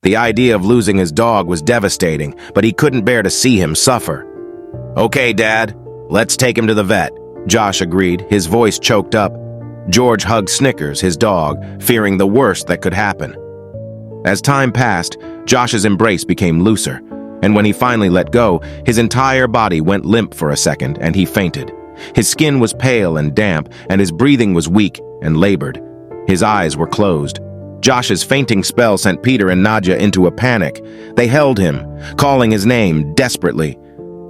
The idea of losing his dog was devastating, but he couldn't bear to see him suffer. "Okay, Dad, let's take him to the vet," Josh agreed, his voice choked up. George hugged Snickers, his dog, fearing the worst that could happen. As time passed, Josh's embrace became looser, and when he finally let go, his entire body went limp for a second and he fainted. His skin was pale and damp, and his breathing was weak and labored. His eyes were closed. Josh's fainting spell sent Peter and Nadja into a panic. They held him, calling his name desperately.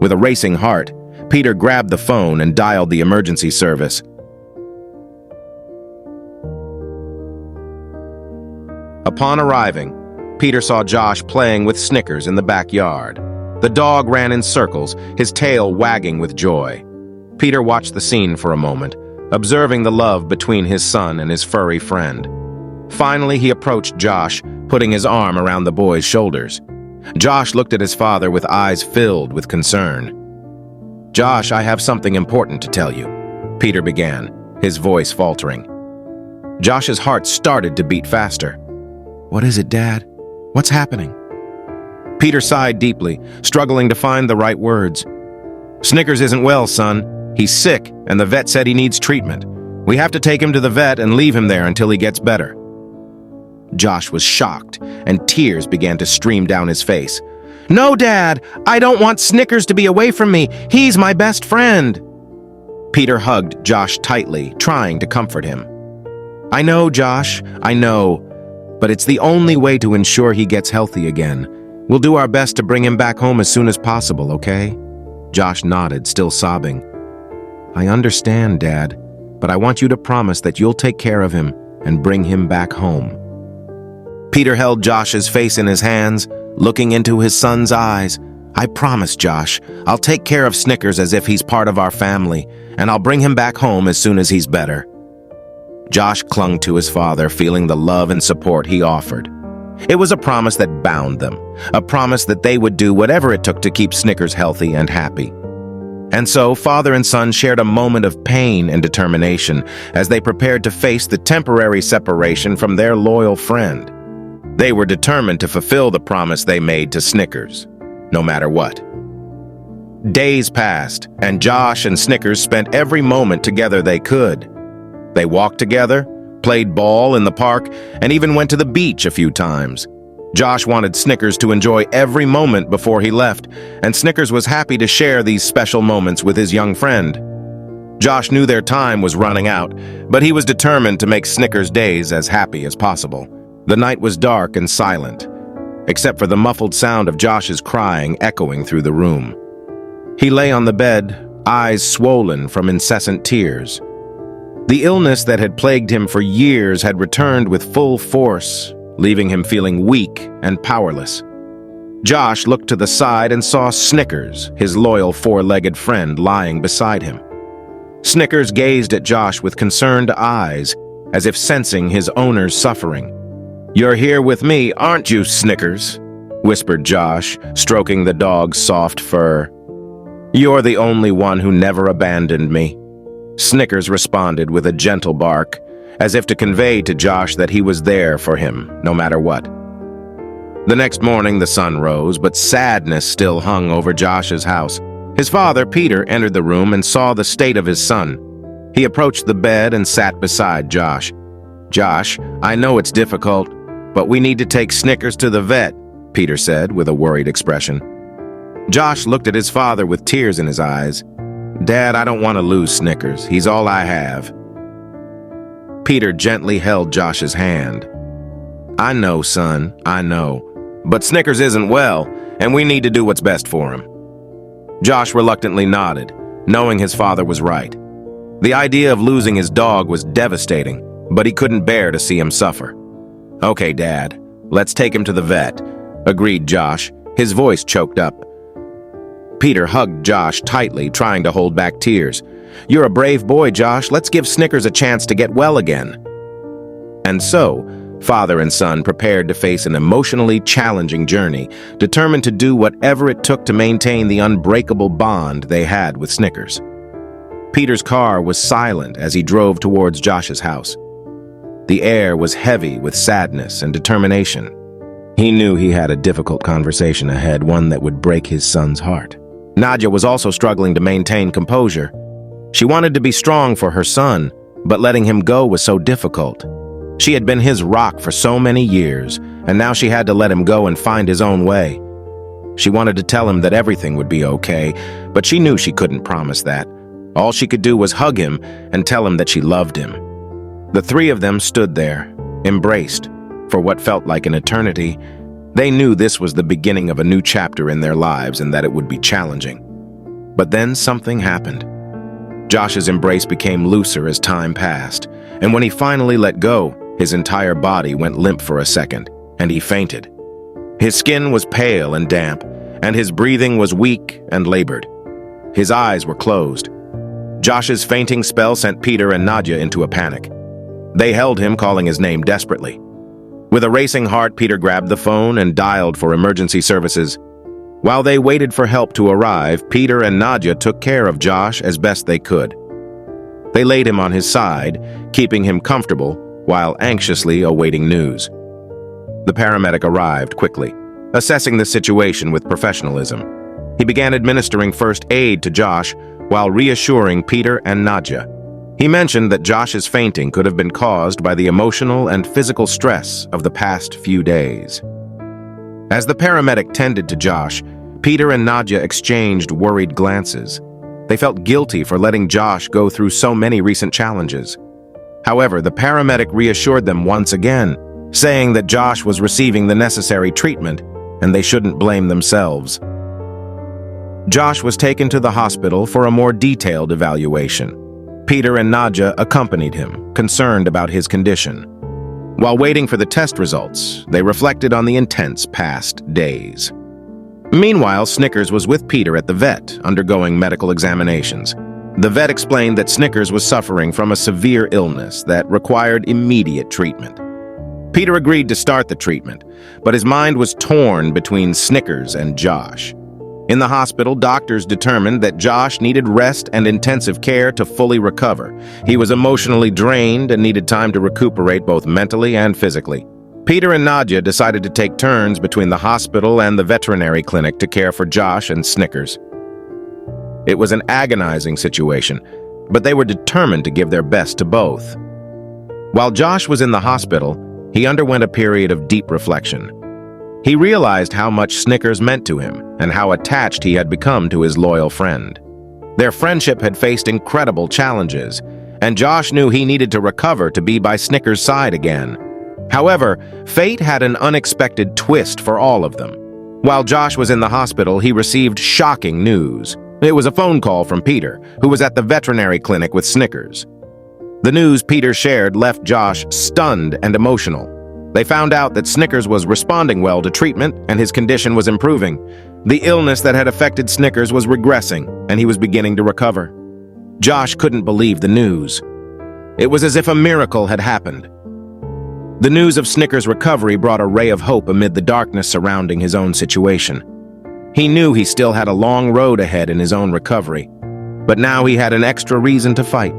With a racing heart, Peter grabbed the phone and dialed the emergency service. Upon arriving, Peter saw Josh playing with Snickers in the backyard. The dog ran in circles, his tail wagging with joy. Peter watched the scene for a moment, observing the love between his son and his furry friend. Finally, he approached Josh, putting his arm around the boy's shoulders. Josh looked at his father with eyes filled with concern. "Josh, I have something important to tell you," Peter began, his voice faltering. Josh's heart started to beat faster. "What is it, Dad? What's happening?" Peter sighed deeply, struggling to find the right words. "Snickers isn't well, son. He's sick, and the vet said he needs treatment. We have to take him to the vet and leave him there until he gets better." Josh was shocked, and tears began to stream down his face. "No, Dad! I don't want Snickers to be away from me! He's my best friend!" Peter hugged Josh tightly, trying to comfort him. "I know, Josh, I know, but it's the only way to ensure he gets healthy again. We'll do our best to bring him back home as soon as possible, okay?" Josh nodded, still sobbing. "I understand, Dad, but I want you to promise that you'll take care of him and bring him back home." Peter held Josh's face in his hands, looking into his son's eyes. "I promise, Josh, I'll take care of Snickers as if he's part of our family, and I'll bring him back home as soon as he's better." Josh clung to his father, feeling the love and support he offered. It was a promise that bound them, a promise that they would do whatever it took to keep Snickers healthy and happy. And so, father and son shared a moment of pain and determination as they prepared to face the temporary separation from their loyal friend. They were determined to fulfill the promise they made to Snickers, no matter what. Days passed, and Josh and Snickers spent every moment together they could. They walked together, played ball in the park, and even went to the beach a few times. Josh wanted Snickers to enjoy every moment before he left, and Snickers was happy to share these special moments with his young friend. Josh knew their time was running out, but he was determined to make Snickers' days as happy as possible. The night was dark and silent, except for the muffled sound of Josh's crying echoing through the room. He lay on the bed, eyes swollen from incessant tears. The illness that had plagued him for years had returned with full force, leaving him feeling weak and powerless. Josh looked to the side and saw Snickers, his loyal four-legged friend, lying beside him. Snickers gazed at Josh with concerned eyes, as if sensing his owner's suffering. "You're here with me, aren't you, Snickers?" whispered Josh, stroking the dog's soft fur. "You're the only one who never abandoned me." Snickers responded with a gentle bark, as if to convey to Josh that he was there for him, no matter what. The next morning the sun rose, but sadness still hung over Josh's house. His father, Peter, entered the room and saw the state of his son. He approached the bed and sat beside Josh. "Josh, I know it's difficult, but we need to take Snickers to the vet," Peter said with a worried expression. Josh looked at his father with tears in his eyes. "Dad, I don't want to lose Snickers. He's all I have." Peter gently held Josh's hand. "I know, son, I know. But Snickers isn't well, and we need to do what's best for him." Josh reluctantly nodded, knowing his father was right. The idea of losing his dog was devastating, but he couldn't bear to see him suffer. "Okay, Dad, let's take him to the vet," agreed Josh, his voice choked up. Peter hugged Josh tightly, trying to hold back tears. "You're a brave boy, Josh. Let's give Snickers a chance to get well again." And so, father and son prepared to face an emotionally challenging journey, determined to do whatever it took to maintain the unbreakable bond they had with Snickers. Peter's car was silent as he drove towards Josh's house. The air was heavy with sadness and determination. He knew he had a difficult conversation ahead, one that would break his son's heart. Nadja was also struggling to maintain composure. She wanted to be strong for her son, but letting him go was so difficult. She had been his rock for so many years, and now she had to let him go and find his own way. She wanted to tell him that everything would be okay, but she knew she couldn't promise that. All she could do was hug him and tell him that she loved him. The three of them stood there, embraced, for what felt like an eternity. They knew this was the beginning of a new chapter in their lives and that it would be challenging. But then something happened. Josh's embrace became looser as time passed, and when he finally let go, his entire body went limp for a second, and he fainted. His skin was pale and damp, and his breathing was weak and labored. His eyes were closed. Josh's fainting spell sent Peter and Nadja into a panic. They held him, calling his name desperately. With a racing heart, Peter grabbed the phone and dialed for emergency services. While they waited for help to arrive, Peter and Nadja took care of Josh as best they could. They laid him on his side, keeping him comfortable while anxiously awaiting news. The paramedic arrived quickly, assessing the situation with professionalism. He began administering first aid to Josh while reassuring Peter and Nadja. He mentioned that Josh's fainting could have been caused by the emotional and physical stress of the past few days. As the paramedic tended to Josh, Peter and Nadja exchanged worried glances. They felt guilty for letting Josh go through so many recent challenges. However, the paramedic reassured them once again, saying that Josh was receiving the necessary treatment and they shouldn't blame themselves. Josh was taken to the hospital for a more detailed evaluation. Peter and Nadja accompanied him, concerned about his condition. While waiting for the test results, they reflected on the intense past days. Meanwhile, Snickers was with Peter at the vet, undergoing medical examinations. The vet explained that Snickers was suffering from a severe illness that required immediate treatment. Peter agreed to start the treatment, but his mind was torn between Snickers and Josh. In the hospital, doctors determined that Josh needed rest and intensive care to fully recover. He was emotionally drained and needed time to recuperate both mentally and physically. Peter and Nadja decided to take turns between the hospital and the veterinary clinic to care for Josh and Snickers. It was an agonizing situation, but they were determined to give their best to both. While Josh was in the hospital, he underwent a period of deep reflection. He realized how much Snickers meant to him and how attached he had become to his loyal friend. Their friendship had faced incredible challenges, and Josh knew he needed to recover to be by Snickers' side again. However, fate had an unexpected twist for all of them. While Josh was in the hospital, he received shocking news. It was a phone call from Peter, who was at the veterinary clinic with Snickers. The news Peter shared left Josh stunned and emotional. They found out that Snickers was responding well to treatment and his condition was improving. The illness that had affected Snickers was regressing, and he was beginning to recover. Josh couldn't believe the news. It was as if a miracle had happened. The news of Snickers' recovery brought a ray of hope amid the darkness surrounding his own situation. He knew he still had a long road ahead in his own recovery, but now he had an extra reason to fight.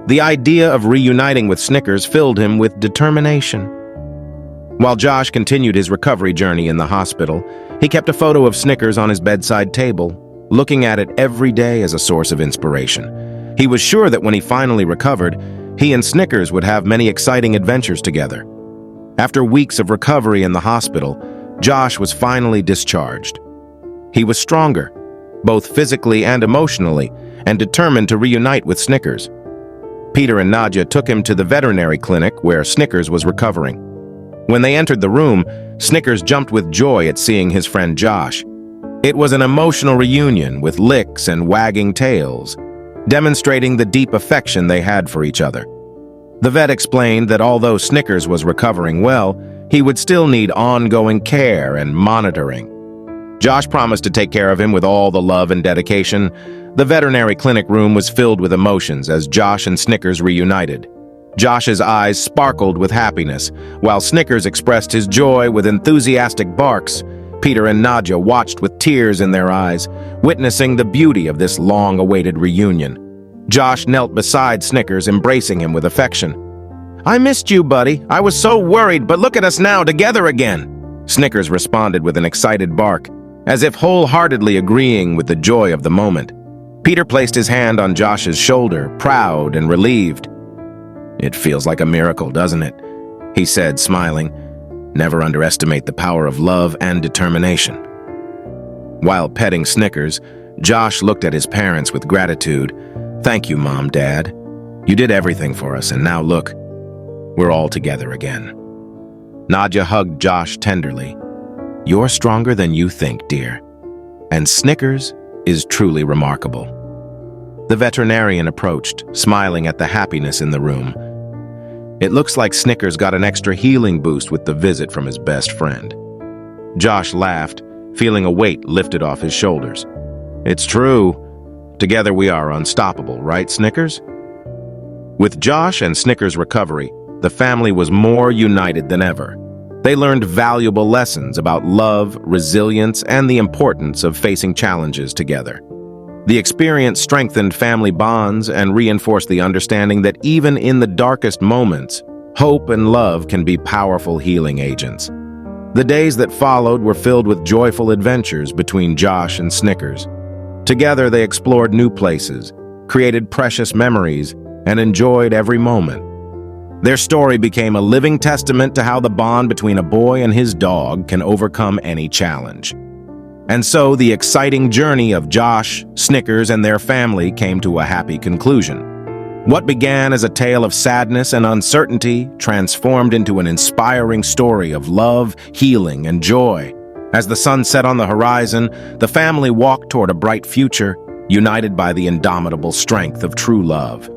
The idea of reuniting with Snickers filled him with determination. While Josh continued his recovery journey in the hospital, he kept a photo of Snickers on his bedside table, looking at it every day as a source of inspiration. He was sure that when he finally recovered, he and Snickers would have many exciting adventures together. After weeks of recovery in the hospital, Josh was finally discharged. He was stronger, both physically and emotionally, and determined to reunite with Snickers. Peter and Nadja took him to the veterinary clinic where Snickers was recovering. When they entered the room, Snickers jumped with joy at seeing his friend Josh. It was an emotional reunion with licks and wagging tails, demonstrating the deep affection they had for each other. The vet explained that although Snickers was recovering well, he would still need ongoing care and monitoring. Josh promised to take care of him with all the love and dedication. The veterinary clinic room was filled with emotions as Josh and Snickers reunited. Josh's eyes sparkled with happiness, while Snickers expressed his joy with enthusiastic barks. Peter and Nadja watched with tears in their eyes, witnessing the beauty of this long-awaited reunion. Josh knelt beside Snickers, embracing him with affection. "I missed you, buddy. I was so worried, but look at us now, together again." Snickers responded with an excited bark, as if wholeheartedly agreeing with the joy of the moment. Peter placed his hand on Josh's shoulder, proud and relieved. "It feels like a miracle, doesn't it?" he said, smiling. "Never underestimate the power of love and determination." While petting Snickers, Josh looked at his parents with gratitude. "Thank you, Mom, Dad. You did everything for us, and now look, we're all together again." Nadja hugged Josh tenderly. "You're stronger than you think, dear. And Snickers is truly remarkable." The veterinarian approached, smiling at the happiness in the room. "It looks like Snickers got an extra healing boost with the visit from his best friend." Josh laughed, feeling a weight lifted off his shoulders. "It's true. Together we are unstoppable, right, Snickers?" With Josh and Snickers' recovery, the family was more united than ever. They learned valuable lessons about love, resilience, and the importance of facing challenges together. The experience strengthened family bonds and reinforced the understanding that even in the darkest moments, hope and love can be powerful healing agents. The days that followed were filled with joyful adventures between Josh and Snickers. Together they explored new places, created precious memories, and enjoyed every moment. Their story became a living testament to how the bond between a boy and his dog can overcome any challenge. And so the exciting journey of Josh, Snickers, and their family came to a happy conclusion. What began as a tale of sadness and uncertainty transformed into an inspiring story of love, healing, and joy. As the sun set on the horizon, the family walked toward a bright future, united by the indomitable strength of true love.